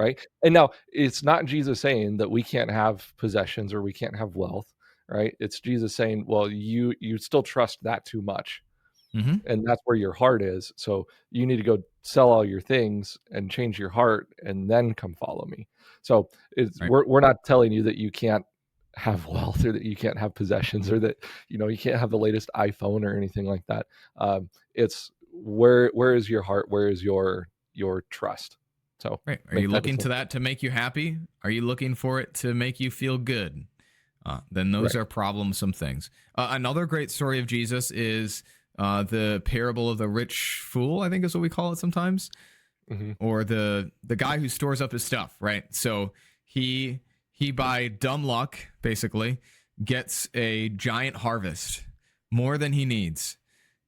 right? And now it's not Jesus saying that we can't have possessions or we can't have wealth, right? It's Jesus saying, well, you still trust that too much, Hmm. and that's where your heart is. So you need to go sell all your things and change your heart and then come follow me. So Right. we're not telling you that you can't have wealth or that you can't have possessions or that you can't have the latest iPhone or anything like that. It's where is your heart? Where is your trust? So Right. Are you make that looking to decision. that to make you happy? Are you looking for it to make you feel good? Then those Right. are problemsome things. Another great story of Jesus is the parable of the rich fool, I think is what we call it sometimes, Hmm. or the guy who stores up his stuff, right? So he he by dumb luck basically gets a giant harvest, more than he needs.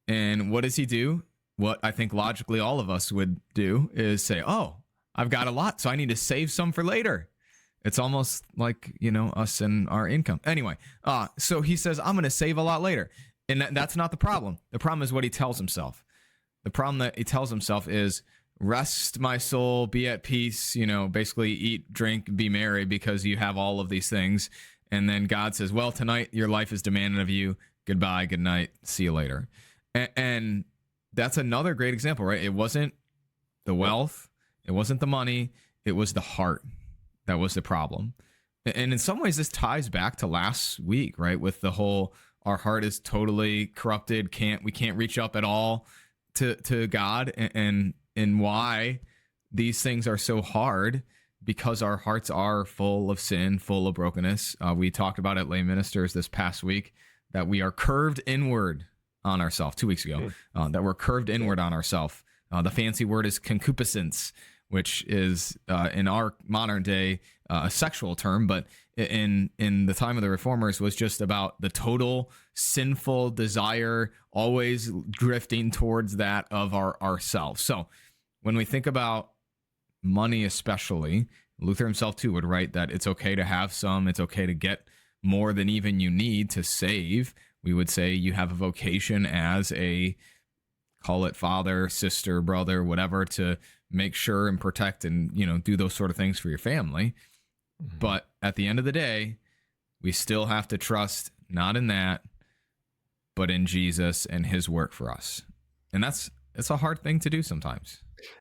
And what does he do? What I think logically all of us would do is say, "Oh, I've got a lot, so I need to save some for later." It's almost like, us and our income. Anyway, so he says, "I'm going to save a lot later." And that's not the problem. The problem is what he tells himself. The problem that he tells himself is, "Rest, my soul, be at peace, basically eat, drink, be merry because you have all of these things." And then God says, "Well, tonight your life is demanded of you. Goodbye, good night, see you later." And that's another great example, right? It wasn't the Yep. wealth, it wasn't the money, it was the heart that was the problem. And in some ways, this ties back to last week, right? With the whole, our heart is totally corrupted, we can't reach up at all to God, and why these things are so hard, because our hearts are full of sin, full of brokenness. We talked about at Lay Ministers this past week that we are curved inward on ourselves 2 weeks ago, Mm. that we're curved Yep. inward on ourselves. The fancy word is concupiscence, which is in our modern day a sexual term, but in the time of the reformers was just about the total sinful desire, always drifting towards that of ourselves. So when we think about money, especially, Luther himself too would write that it's okay to have some, it's okay to get more than even you need to save. We would say you have a vocation as a, call it father, sister, brother, whatever, to make sure and protect and, do those sort of things for your family. Mhm. But at the end of the day, we still have to trust not in that, but in Jesus and his work for us. And it's a hard thing to do sometimes.